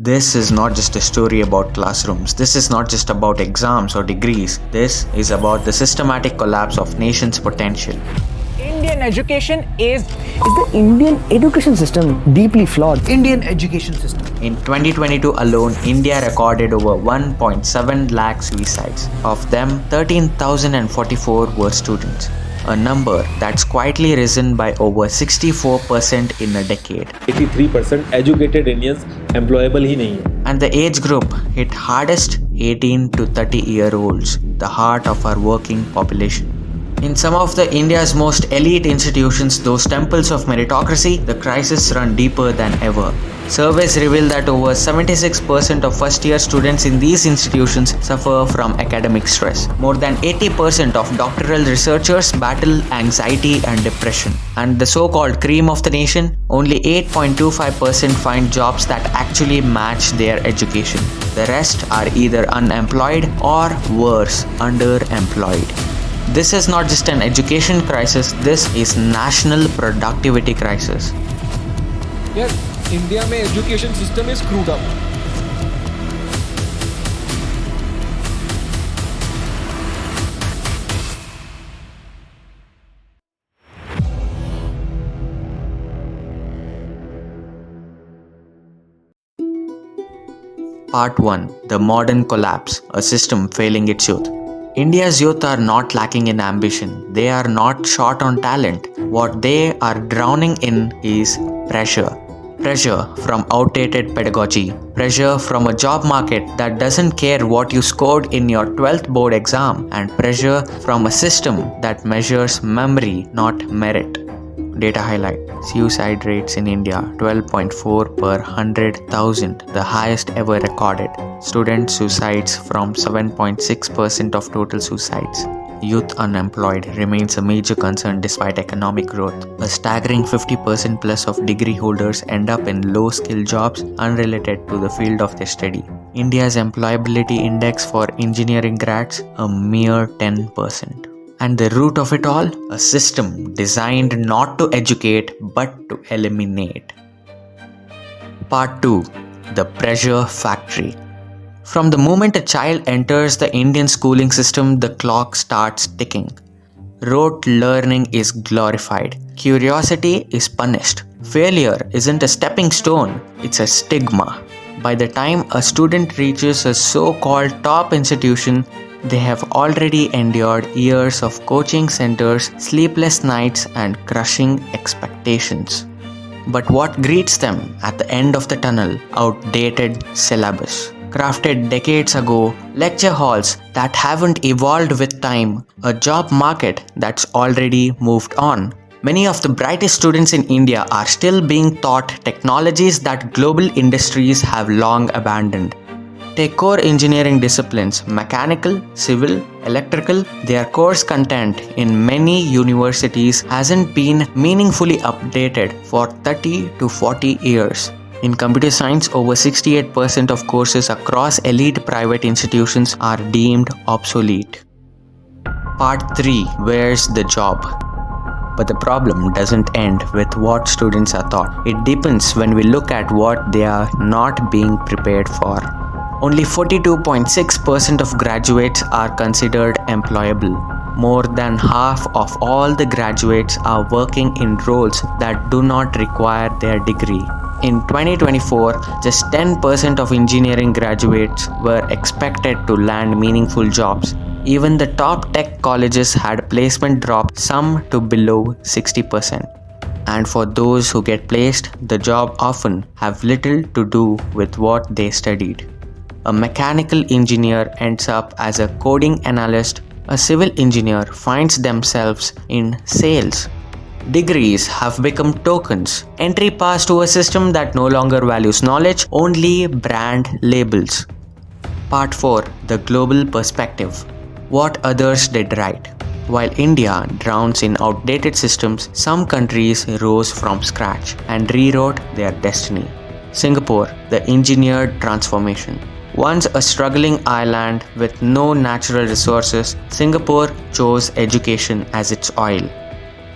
This is not just a story about classrooms. This is not just about exams or degrees. This is about the systematic collapse of nation's potential. Indian education is the Indian education system deeply flawed? Indian education system. In 2022 alone, India recorded over 1.7 lakh suicides. Of them, 13,044 were students. A number that's quietly risen by over 64% in a decade. 83% educated Indians employable ही नहीं है. And the age group hit hardest 18 to 30-year-olds, the heart of our working population. In some of the India's most elite institutions, those temples of meritocracy, the crisis run deeper than ever. Surveys reveal that over 76% of first-year students in these institutions suffer from academic stress. More than 80% of doctoral researchers battle anxiety and depression. And the so-called cream of the nation, only 8.25% find jobs that actually match their education. The rest are either unemployed or worse, underemployed. This is not just an education crisis, this is national productivity crisis. Yes, India में education system is screwed up. Part 1. The Modern Collapse, a system failing its youth. India's youth are not lacking in ambition. They are not short on talent. What they are drowning in is pressure. Pressure from outdated pedagogy. Pressure from a job market that doesn't care what you scored in your 12th board exam. And pressure from a system that measures memory, not merit. Data highlight. Suicide rates in India 12.4 per 100,000, the highest ever recorded. Student suicides from 7.6% of total suicides. Youth unemployed remains a major concern despite economic growth. A staggering 50% plus of degree holders end up in low-skill jobs unrelated to the field of their study. India's employability index for engineering grads, a mere 10%. And the root of it all? A system designed not to educate but to eliminate. Part 2. The Pressure Factory. From the moment a child enters the Indian schooling system, the clock starts ticking. Rote learning is glorified. Curiosity is punished. Failure isn't a stepping stone, it's a stigma. By the time a student reaches a so-called top institution, they have already endured years of coaching centers, sleepless nights, and crushing expectations. But what greets them at the end of the tunnel? Outdated syllabus. Crafted decades ago, lecture halls that haven't evolved with time, a job market that's already moved on. Many of the brightest students in India are still being taught technologies that global industries have long abandoned. Take core engineering disciplines, mechanical, civil, electrical, their course content in many universities hasn't been meaningfully updated for 30 to 40 years. In computer science, over 68% of courses across elite private institutions are deemed obsolete. Part 3. Where's the job? But the problem doesn't end with what students are taught. It deepens when we look at what they are not being prepared for. Only 42.6% of graduates are considered employable. More than half of all the graduates are working in roles that do not require their degree. In 2024, just 10% of engineering graduates were expected to land meaningful jobs. Even the top tech colleges had placement drop some to below 60%. And for those who get placed, the job often have little to do with what they studied. A mechanical engineer ends up as a coding analyst. A civil engineer finds themselves in sales. Degrees have become tokens, entry pass to a system that no longer values knowledge, only brand labels. Part 4. The Global Perspective. What others did right. While India drowns in outdated systems, some countries rose from scratch and rewrote their destiny. Singapore, the engineered transformation. Once a struggling island with no natural resources, Singapore chose education as its oil.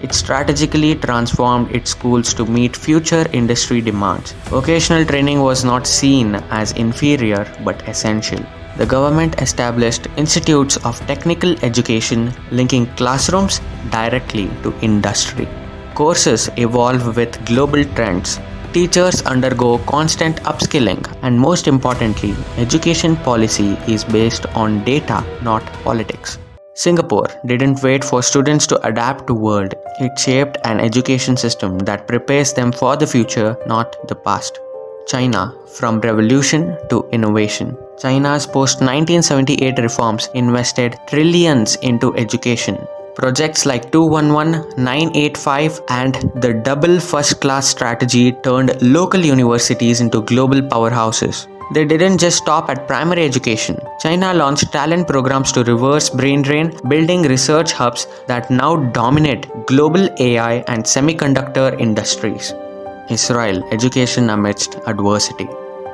It strategically transformed its schools to meet future industry demands. Vocational training was not seen as inferior but essential. The government established institutes of technical education linking classrooms directly to industry. Courses evolve with global trends. Teachers undergo constant upskilling, and most importantly, education policy is based on data, not politics. Singapore didn't wait for students to adapt to world. It shaped an education system that prepares them for the future, not the past. China, from revolution to innovation. China's post-1978 reforms invested trillions into education. Projects like 211, 985 and the double first class strategy turned local universities into global powerhouses. They didn't just stop at primary education. China launched talent programs to reverse brain drain, building research hubs that now dominate global AI and semiconductor industries. Israel, education amidst adversity.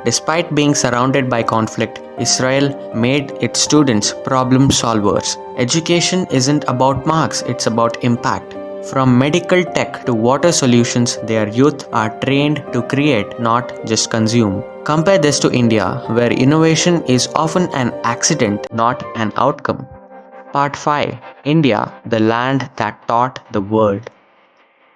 Despite being surrounded by conflict, Israel made its students problem solvers. Education isn't about marks, it's about impact. From medical tech to water solutions, their youth are trained to create, not just consume. Compare this to India, where innovation is often an accident, not an outcome. Part 5. India, the land that taught the world.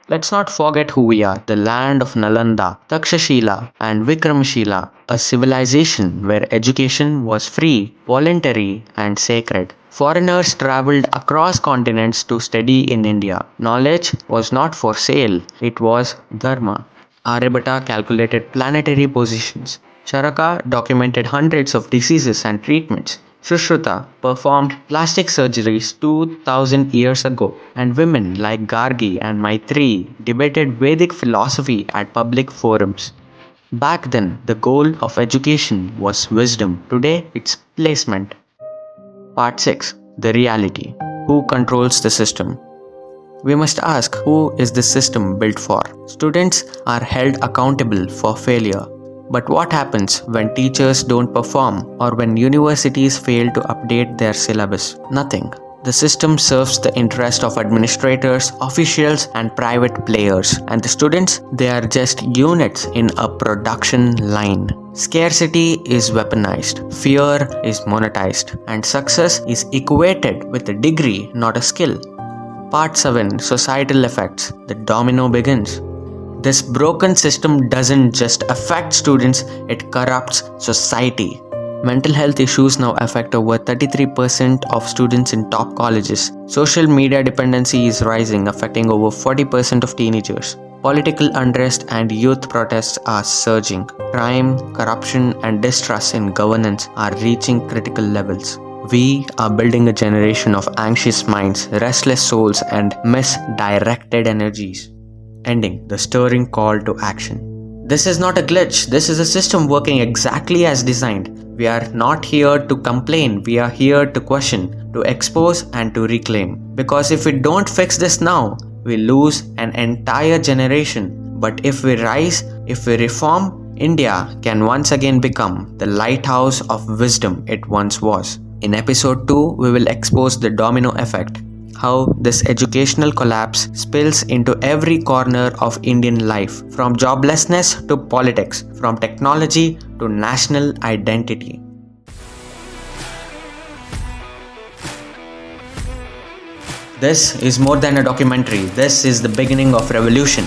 Let's not forget who we are, the land of Nalanda, Takshashila, and Vikramshila, a civilization where education was free, voluntary, and sacred. Foreigners traveled across continents to study in India. Knowledge was not for sale, it was dharma. Aryabhatta calculated planetary positions. Charaka documented hundreds of diseases and treatments. Sushruta performed plastic surgeries 2000 years ago, and women like Gargi and Maitreyi debated Vedic philosophy at public forums. Back then, the goal of education was wisdom. Today, it's placement. Part 6. The reality. Who controls the system? We must ask, who is this system built for? Students are held accountable for failure. But what happens when teachers don't perform or when universities fail to update their syllabus? Nothing. The system serves the interest of administrators, officials, and private players. And the students, they are just units in a production line. Scarcity is weaponized, fear is monetized, and success is equated with a degree, not a skill. Part 7. Societal effects. The domino begins. This broken system doesn't just affect students, it corrupts society. Mental health issues now affect over 33% of students in top colleges. Social media dependency is rising, affecting over 40% of teenagers. Political unrest and youth protests are surging. Crime, corruption, and distrust in governance are reaching critical levels. We are building a generation of anxious minds, restless souls, and misdirected energies. Ending the stirring call to action. This is not a glitch, this is a system working exactly as designed. We are not here to complain, we are here to question, to expose, and to reclaim. Because if we don't fix this now, we lose an entire generation. But if we rise, if we reform, India can once again become the lighthouse of wisdom it once was. In episode 2, we will expose the domino effect. How this educational collapse spills into every corner of Indian life, from joblessness to politics, from technology to national identity. This is more than a documentary, this is the beginning of revolution.